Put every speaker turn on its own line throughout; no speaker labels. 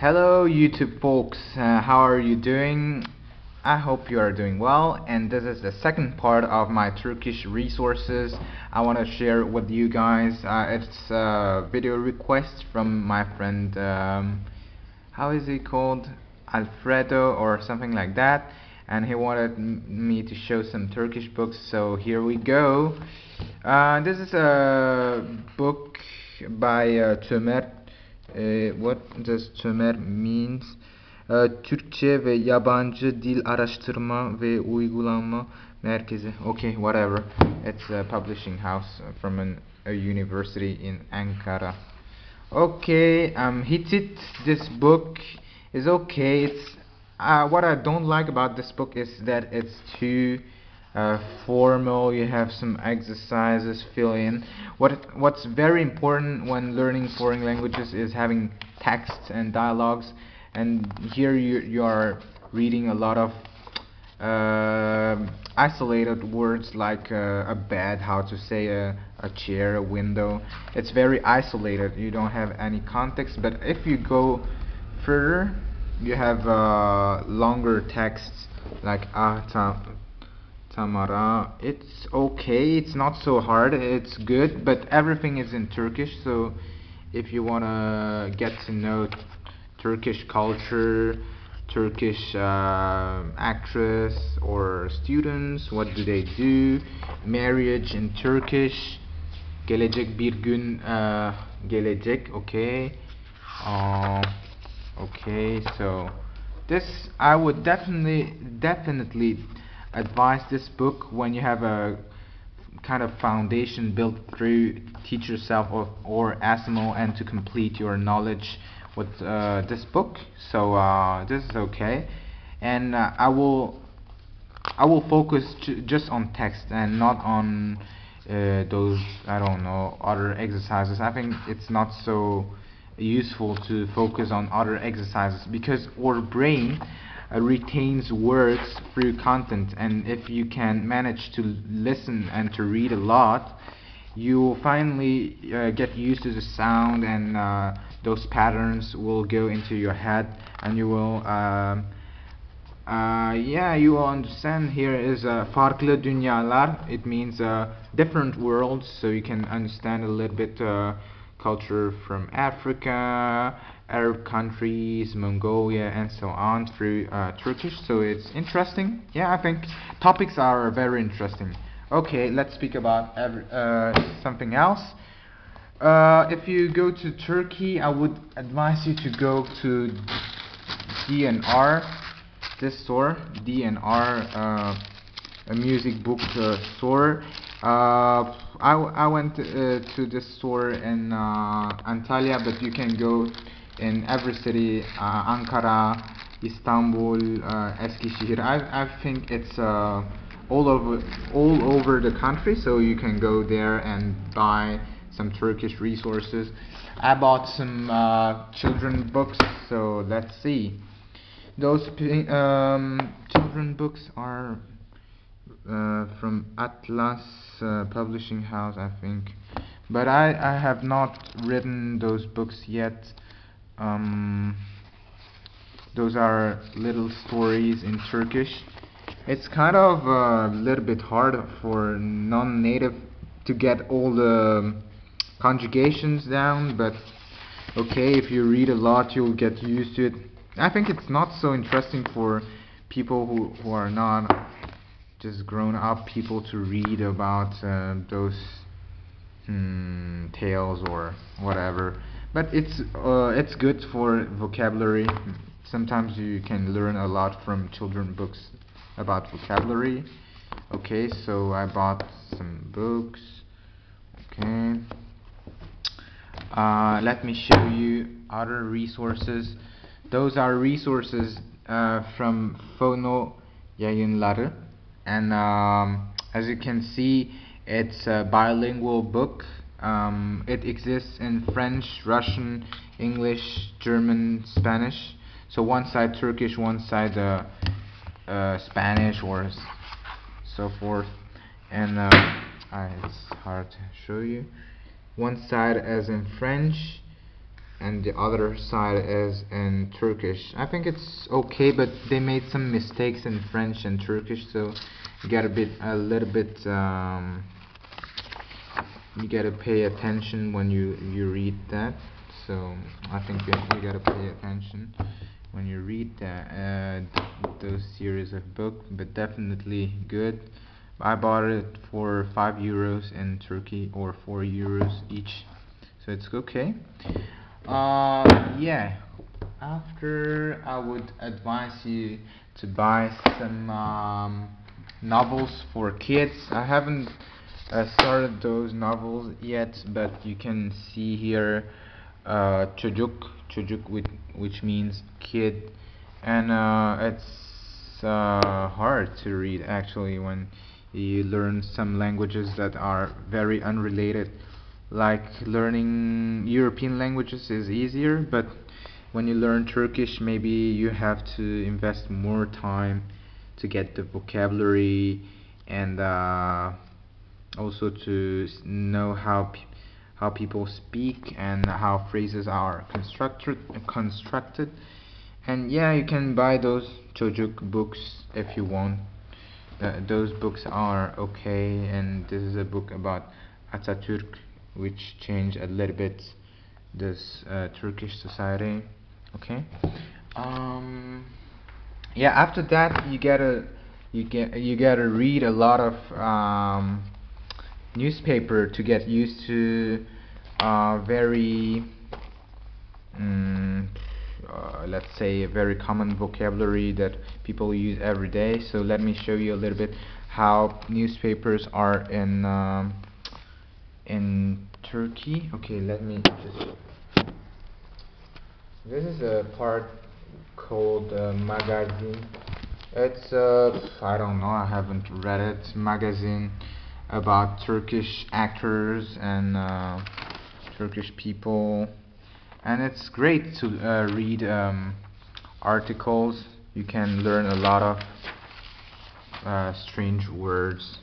Hello YouTube folks, how are you doing? I hope you are doing well, and this is the second part of my Turkish resources I want to share with you guys. It's a video request from my friend, how is he called? Alfredo or something like that, and he wanted me to show some Turkish books, so here we go. This is a book by Tömer. What does Tömer means? Türkçe ve Yabancı Dil Araştırma ve Uygulama Merkezi. Okay, whatever. It's a publishing house from a university in Ankara. Okay, Hitit. This book is okay. It's what I don't like about this book is that it's too formal. You have some exercises fill in. What's very important when learning foreign languages is having texts and dialogues. And here you are reading a lot of isolated words like a bed, how to say a chair, a window. It's very isolated. You don't have any context. But if you go further, you have longer texts like Tamara. It's okay. It's not so hard. It's good. But everything is in Turkish. So if you wanna get to know Turkish culture, Turkish actress or students, what do they do, marriage in Turkish, gelecek bir gün gelecek, okay. Okay, so this I would definitely advise this book when you have a kind of foundation built through teach yourself or ASML and to complete your knowledge with this book. So this is okay, and I will focus just on text and not on those, I don't know, other exercises. I think it's not so useful to focus on other exercises because our brain retains words through content, and if you can manage to listen and to read a lot, you will finally get used to the sound, and those patterns will go into your head, and you will you will understand. Here is farklı dünyalar. It means different worlds, so you can understand a little bit culture from Africa, Arab countries, Mongolia, and so on through Turkish. So it's interesting. Yeah, I think topics are very interesting. Okay, let's speak about something else. If you go to Turkey, I would advise you to go to DNR, this store, DNR, a music book store. I went to this store in Antalya, but you can go in every city, Ankara, Istanbul, Eskişehir. I think it's all over the country, so you can go there and buy some Turkish resources. I bought some children books, so let's see. Those children books are from Atlas Publishing House, I think, but I have not written those books yet. Those are little stories in Turkish. It's kind of a little bit hard for non-native to get all the conjugations down, but okay, if you read a lot you'll get used to it. I think it's not so interesting for people who are not just grown up people to read about those tales or whatever, but it's good for vocabulary. Sometimes you can learn a lot from children books about vocabulary. Okay, so I bought some books. Okay, let me show you other resources. Those are resources from Phono Yayınları, and as you can see, it's a bilingual book. It exists in French, Russian, English, German, Spanish. So one side Turkish, one side Spanish or so forth, and it's hard to show you. One side as in French, and the other side is in Turkish. I think it's okay, but they made some mistakes in French and Turkish, so you gotta you gotta pay attention when you read that. So I think you gotta pay attention when you read those series of book, but definitely good. I bought it for €5 in Turkey, or €4 each, so it's okay. Yeah. After, I would advise you to buy some novels for kids. I haven't started those novels yet, but you can see here çocuk, which means kid, and it's hard to read actually when you learn some languages that are very unrelated. Like learning European languages is easier, but when you learn Turkish, maybe you have to invest more time to get the vocabulary, and also to know how people speak and how phrases are constructed. And yeah, you can buy those çocuk books if you want. Those books are okay, and this is a book about Atatürk, which changed a little bit this Turkish society. Okay. Yeah. After that, you gotta read a lot of newspaper to get used to very let's say a very common vocabulary that people use every day. So let me show you a little bit how newspapers are in Turkey. Okay, let me just. This is a part called magazine. It's I don't know, I haven't read it. Magazine about Turkish actors and Turkish people, and it's great to read articles. You can learn a lot of strange words.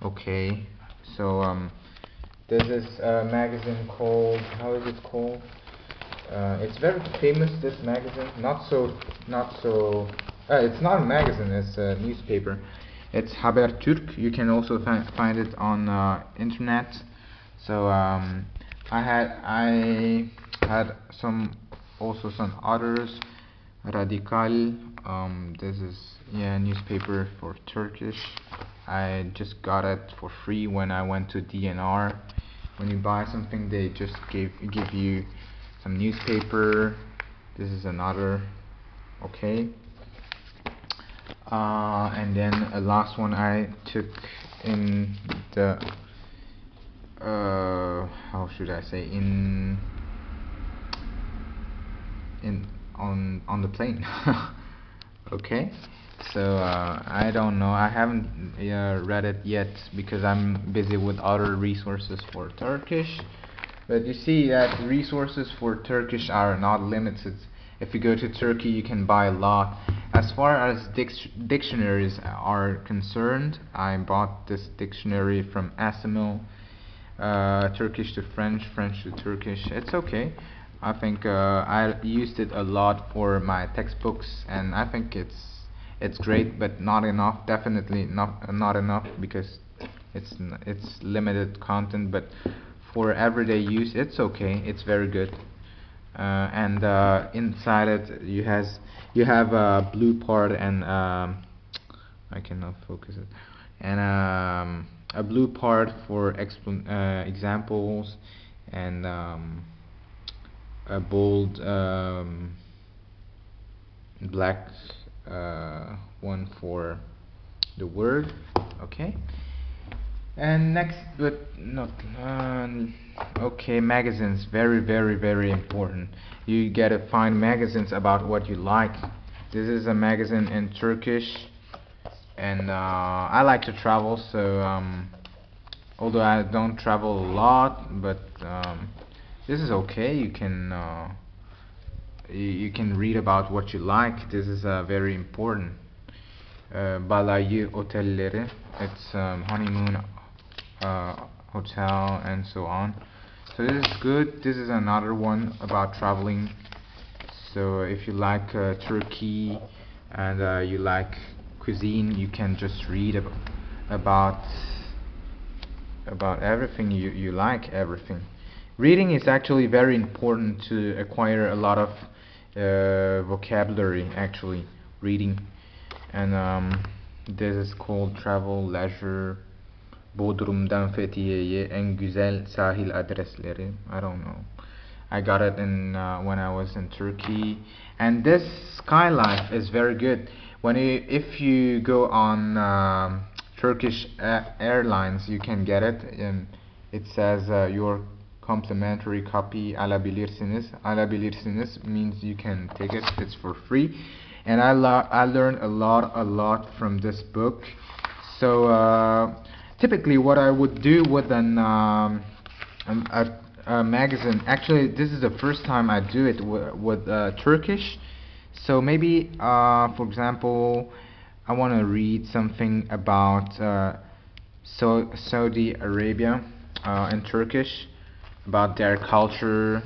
Okay, so this is a magazine called, how is it called? It's very famous, this magazine. It's not a magazine, it's a newspaper. It's Habertürk. You can also find it on internet. So I had some others. Radikal. This is, yeah, newspaper for Turkish. I just got it for free when I went to DNR. When you buy something, they just give you some newspaper. This is another. Okay. And then a last one I took in the how should I say, on the plane. Okay, so I don't know, I haven't read it yet because I'm busy with other resources for Turkish. But you see that resources for Turkish are not limited. If you go to Turkey, you can buy a lot. As far as dictionaries are concerned, I bought this dictionary from Asimil, Turkish to French, French to Turkish. It's okay. I think I used it a lot for my textbooks, and I think it's great, but not enough. Definitely not enough, because it's limited content. But for everyday use, it's okay. It's very good. And inside it, you have a blue part, and I cannot focus it, and a blue part for examples, and a bold black one for the word. Okay. And next, but not okay, magazines, very very important. You gotta find magazines about what you like. This is a magazine in Turkish, and I like to travel, so although I don't travel a lot, but this is okay. You can read about what you like. This is very important. Balayı otelleri, it's honeymoon hotel, and so on. So this is good. This is another one about traveling. So if you like Turkey and you like cuisine, you can just read about about everything you like everything. Reading is actually very important to acquire a lot of vocabulary. Actually, reading, and this is called travel leisure. Bodrum'dan Fethiye'ye en güzel sahil adresleri. I don't know. I got it in when I was in Turkey, and this skylife is very good. If you go on Turkish Airlines, you can get it, and it says your complimentary copy alabilirsiniz. Alabilirsiniz means you can take it. It's for free, and I learned a lot from this book. So typically, what I would do with a magazine. Actually, this is the first time I do it with Turkish. So maybe, for example, I want to read something about Saudi Arabia in Turkish, about their culture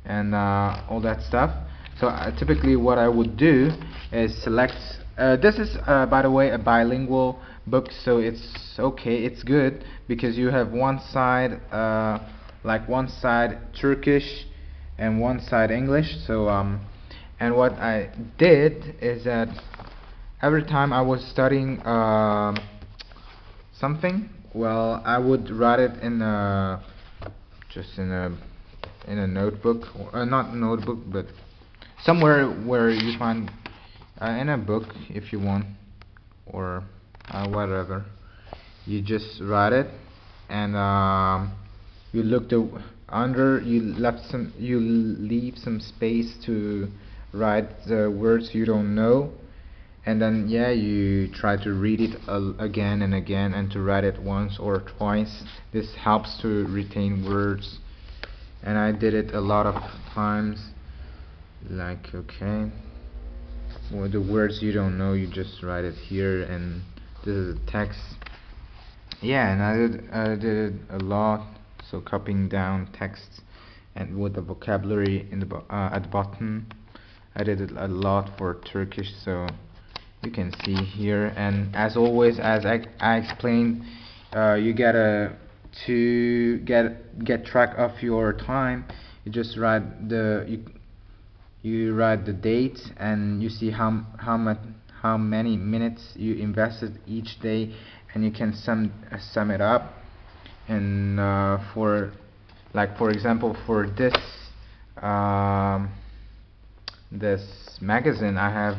and all that stuff. So typically, what I would do is select. This is, by the way, a bilingual book, so it's okay. It's good because you have one side. Like one side Turkish and one side English. So and what I did is that every time I was studying something, well, I would write it in just in a notebook, or not notebook, but somewhere where you find in a book if you want, or whatever. You just write it, and you look under. You leave some space to write the words you don't know, and then yeah, you try to read it again and again, and to write it once or twice. This helps to retain words, and I did it a lot of times. Like, okay, well, the words you don't know, you just write it here, and this is a text. Yeah, and I did it a lot. So copying down text and with the vocabulary in the at the bottom. I did it a lot for Turkish, so you can see here. And as always, as I explained, you gotta to get track of your time. You just write you write the date, and you see how many minutes you invested each day, and you can sum it up. And for example, for this magazine, I have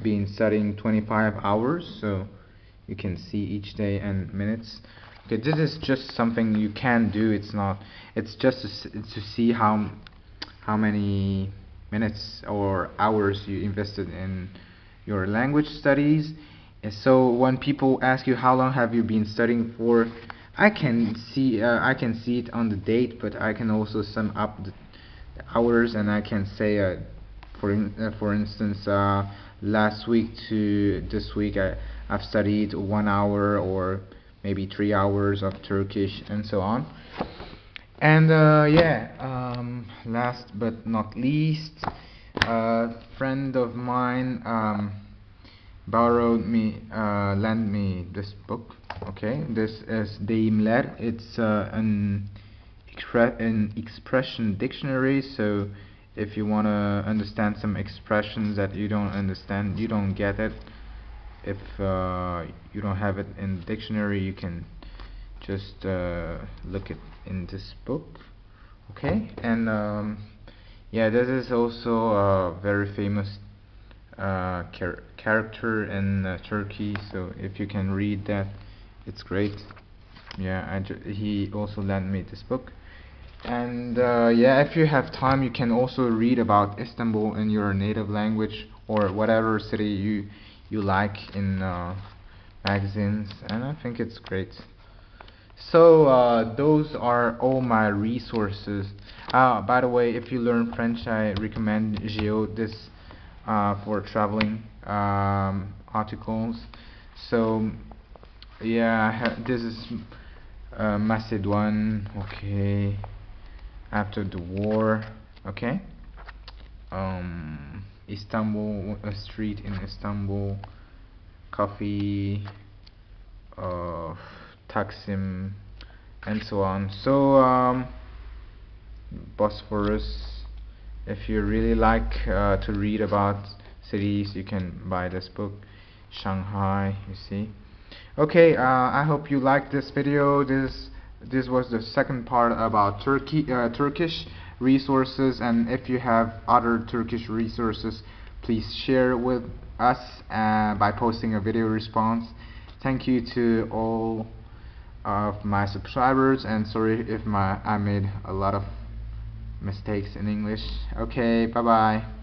been studying 25 hours, so you can see each day and minutes. Okay, this is just something you can do. It's just to see how many minutes or hours you invested in your language studies. And so when people ask you how long have you been studying for, I can see it on the date, but I can also sum up the hours, and I can say for instance, last week to this week I've studied 1 hour or maybe 3 hours of Turkish, and so on. And last but not least, a friend of mine lent me this book. Okay, this is Deyimler. It's an expression dictionary. So if you want to understand some expressions that you don't understand, you don't get it, if you don't have it in the dictionary, you can just look it in this book. Okay, and yeah, this is also a very famous character in Turkey, so if you can read that, it's great. Yeah, he also lent me this book. And yeah, if you have time, you can also read about Istanbul in your native language, or whatever city you like in magazines, and I think it's great. So those are all my resources. By the way, if you learn French, I recommend Geo this for traveling articles. So yeah, this is Macedon. Okay, after the war. Okay. Istanbul, a street in Istanbul, coffee, uh, Taksim, and so on. So Bosphorus. If you really like to read about cities, you can buy this book. Shanghai, you see. Okay, I hope you liked this video. This was the second part about Turkish resources, and if you have other Turkish resources, please share with us by posting a video response. Thank you to all of my subscribers, and sorry if I made a lot of mistakes in English. Okay, bye bye.